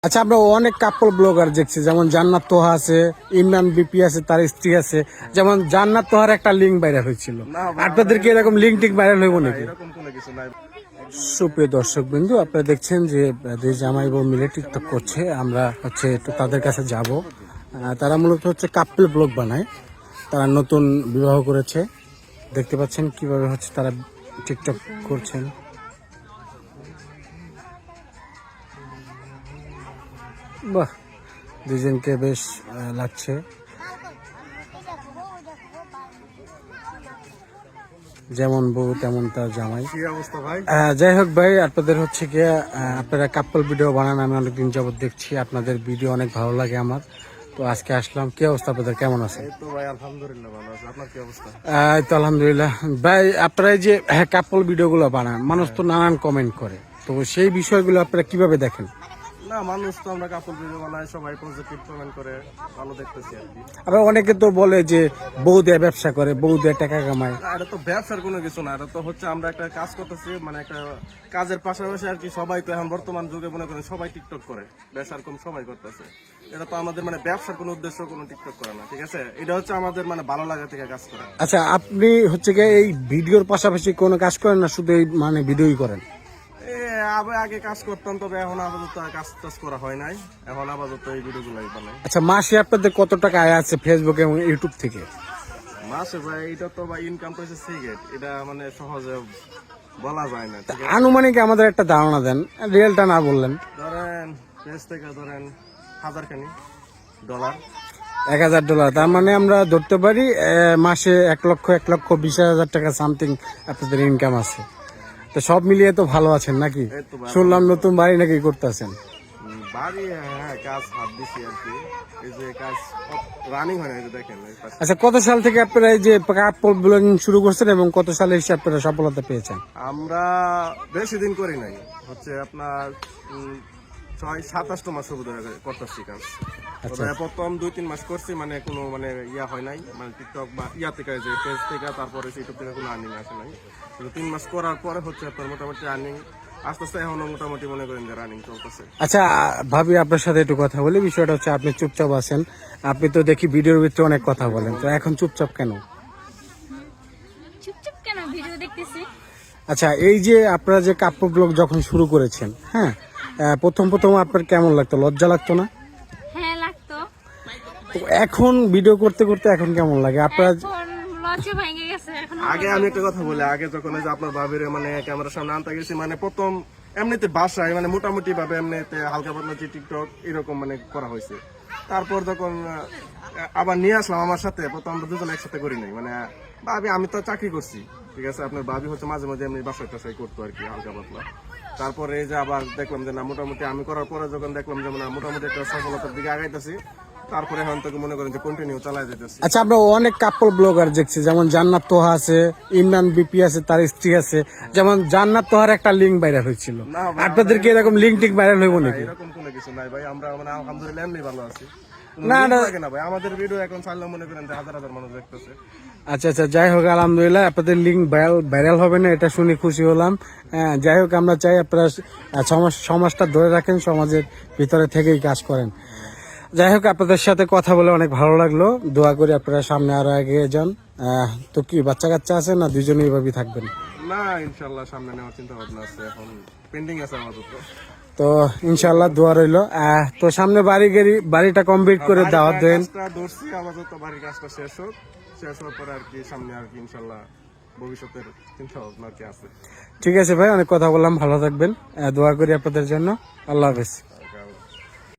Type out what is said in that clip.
আচ্ছা, আমরা অনেক কাপল ব্লগার দেখছি, যেমন জান্নাত তোহা আছে, ইমরান বিপি আছে, তার স্ত্রী আছে। যেমন জান্নাত তোহার একটা লিঙ্ক ভাইরাল হয়েছিল, আপনাদের কি এরকম লিঙ্ক টিক ভাইরাল হইব নাকি? এরকম কোনো কিছু নাই। সুপ্রিয় দর্শক বিন্দু, আপনারা দেখছেন যে দুই জামাই বউ মিলে টিকটক করছে। আমরা হচ্ছে একটু তাদের কাছে যাব। তারা মূলত হচ্ছে কাপল ব্লগ বানায়। তারা নতুন বিবাহ করেছে, দেখতে পাচ্ছেন কিভাবে হচ্ছে তারা টিকটক করছেন। বাহ, দুজনকে বেশ লাগছে। যেমন বউ তেমন তার জামাই। কি অবস্থা ভাই? যাই হোক ভাই, আপনাদের হচ্ছে গিয়ে আপনারা কাপল ভিডিও বানান, আমি অনেকদিন যাবত দেখছি, আপনাদের ভিডিও অনেক ভালো লাগে আমার। তো আজকে আসলাম। কি অবস্থা আপনাদের, কেমন আছে? এই তো ভাই আলহামদুলিল্লাহ ভালো আছে। আপনার কি অবস্থা? এই তো আলহামদুলিল্লাহ। ভাই, আপনারা এই যে কাপল ভিডিওগুলো বানান, মানুষ তো নানান কমেন্ট করে, তো সেই বিষয়গুলো আপনারা কিভাবে দেখেন? না, মানুষ তো আমরা কাপড় ভিডিও বানাই, সবাই পজিটিভ কমেন্ট করে, ভালো দেখতেছি আর কি। আবার অনেকে তো বলে যে বউ দিয়ে ব্যবসা করে, বউ দিয়ে টাকা কামায়। না, এটা তো ব্যবসার কোনো কিছু না, এটা তো হচ্ছে আমরা একটা কাজ করতেছি, মানে একটা কাজের পাশাপাশি আর কি। সবাই তো এখন বর্তমান যুগে মনে করেন সবাই টিকটক করে, ব্যবসার কম সবাই করতেছে। এটা তো আমাদের মানে ব্যবসার কোনো উদ্দেশ্য কোনো টিকটক করে না, ঠিক আছে? এটা হচ্ছে আমাদের মানে ভালো লাগা থেকে কাজ করা। আচ্ছা, আপনি হচ্ছে গিয়ে এই ভিডিওর পাশাপাশি কোনো কাজ করেন না, শুধু এই মানে ভিডিওই করেন? আগে কাজ করতাম, তবে এখন আপাতত কাজ টাজ করা হয় নাই। এখন আপাতত এই ভিডিওগুলাই বানাই। আচ্ছা, মাসে আপনাদের কত টাকা আয় আছে ফেসবুক এবং ইউটিউব থেকে? মাসে ভাই এটা তো ভাই ইনকাম তো হচ্ছে সিগারেট, এটা মানে সহজে বলা যায় না, ঠিক আছে? আনুমানিক আমাদের একটা ধারণা দেন, রিয়েলটা না বললেন। ধরেন পেজ থেকে ধরেন $1000 ডলার। $1000, তার মানে আমরা ধরতে পারি মাসে 1,20,000 টাকা সামথিং আপনাদের ইনকাম আছে। তো সব মিলিয়ে তো ভালো আছেন নাকি? এই তো ভাই, শুনলাম নতুন বাড়ি নাকি করতেছেন। বাড়ি, হ্যাঁ কাজ হাত দিছি আর কি। এই যে কাজ রানিং হয় না, এই যে দেখেন এই কাজ। আচ্ছা, কত সাল থেকে আপনারা এই যে কাপল ব্লগিং শুরু করছেন এবং কত সালে এসে আপনারা সফলতা পেয়েছেন? আমরা বেশি দিন করি নাই, হচ্ছে আপনার 6-27 মাস করতেছি কাজ। তবে প্রথম 2-3 মাস করছি, মানে কোনো মানে ইয়া হয় নাই, মানে টিকটক বা ইয়া থেকে যে পেজ থেকে, তারপরে ইউটিউব থেকে কোনো আর্নিং আসে নাই। কিন্তু 3 মাস করার পরে হচ্ছে আপনার মোটামুটি আর্নিং আস্তে আস্তে এখনো মোটামুটি মনে করেন যে রানিং চলতেছে। আচ্ছা ভাবি, আপনার সাথে একটু কথা বলি। বিষয়টা হচ্ছে আপনি চুপচাপ আছেন, আপনি তো দেখি ভিডিওর ভিতরে অনেক কথা বলেন, তো এখন চুপচাপ কেন? চুপচাপ কেন, ভিডিও দেখতেছি। আচ্ছা, এই যে আপনারা যে কাপড় ব্লগ যখন শুরু করেছেন, হ্যাঁ, প্রথম প্রথম আপনার কেমন লাগতো? লজ্জা লাগতো না? হ্যাঁ লাগতো। তো এখন ভিডিও করতে করতে এখন কেমন লাগে আপনার? এখন লজ্জা ভেঙে গেছে এখন। আগে আমি একটা কথা বলি, আগে যখন এই যে আপনার ভাবির মানে ক্যামেরার সামনে আনতে গেছি, মানে প্রথম এমনিতে বাসায় মানে মোটামুটি ভাবে এমনিতে হালকা পাতলা যে টিকটক এরকম মানে করা হয়েছে। তারপর যখন আবার নিয়ে আসলাম আমার সাথে, প্রথম আমরা দুজন একসাথে করি নাই। মানে ভাবি, আমি তো চাকরি করছি, ঠিক আছে? আপনার ভাবি হচ্ছে মাঝে মাঝে এমনি বাসায় টাসাই করতো আর কি, হালকা পাতলা। তারপরে এই যে আবার দেখলাম যে না, মোটামুটি আমি করার পরে যখন দেখলাম যে না মোটামুটি একটা সফলতার দিকে আগাইতেছি, তারপরে এখন থেকে মনে করেন যে কন্টিনিউ চালাই যেতেছি। আচ্ছা, আমরা অনেক কাপল ব্লগার দেখছি, যেমন জান্নাত তোহা আছে, ইমরান বিপি আছে, তার স্ত্রী আছে। যেমন জান্নাত তোহার একটা লিঙ্ক ভাইরাল হয়েছিল, আপনাদের কি এরকম লিঙ্ক টিক ভাইরাল হইব নাকি? এরকম কোনো কিছু নাই ভাই, আমরা মানে আলহামদুলিল্লাহ এমনি ভালো আছি। না, না। লাগে না ভাই, আমাদের ভিডিও এখন ছাড়লে মনে করেন যে হাজার হাজার মানুষ দেখতেছে। আচ্ছা আচ্ছা, যাই হোক আলহামদুলিল্লাহ, আপনাদের লিঙ্ক ভাইরাল হবে না এটা শুনে খুশি হলাম। যাই হোক, আমরা চাই আপনারা সমাজটা ধরে রাখেন, সমাজের ভিতরে থেকেই কাজ করেন। যাই হোক, আপনাদের সাথে কথা বলে অনেক ভালো লাগলো। দোয়া করি আপনারা সামনে আরো এগিয়ে যান। তো কি বাচ্চা কাচ্চা আছে না দুজনেই এইভাবেই থাকবেন? না, ইনশাল্লাহ সামনে নেওয়ার চিন্তা ভাবনা আছে, এখন পেন্ডিং আছে আমাদের। তো ইনশাল্লাহ দোয়া রইলো। তো সামনে বাড়িটা কমপ্লিট করে দাওয়াত দেন। ধরছি আপাতত, বাড়ির কাজটা শেষ হওয়ার পরে আর কি সামনে আর কি ইনশাল্লাহ ভবিষ্যতের চিন্তা ভাবনা কি আছে। ঠিক আছে ভাই, অনেক কথা বললাম, ভালো থাকবেন। দোয়া করি আপনাদের জন্য। আল্লাহ হাফেজ।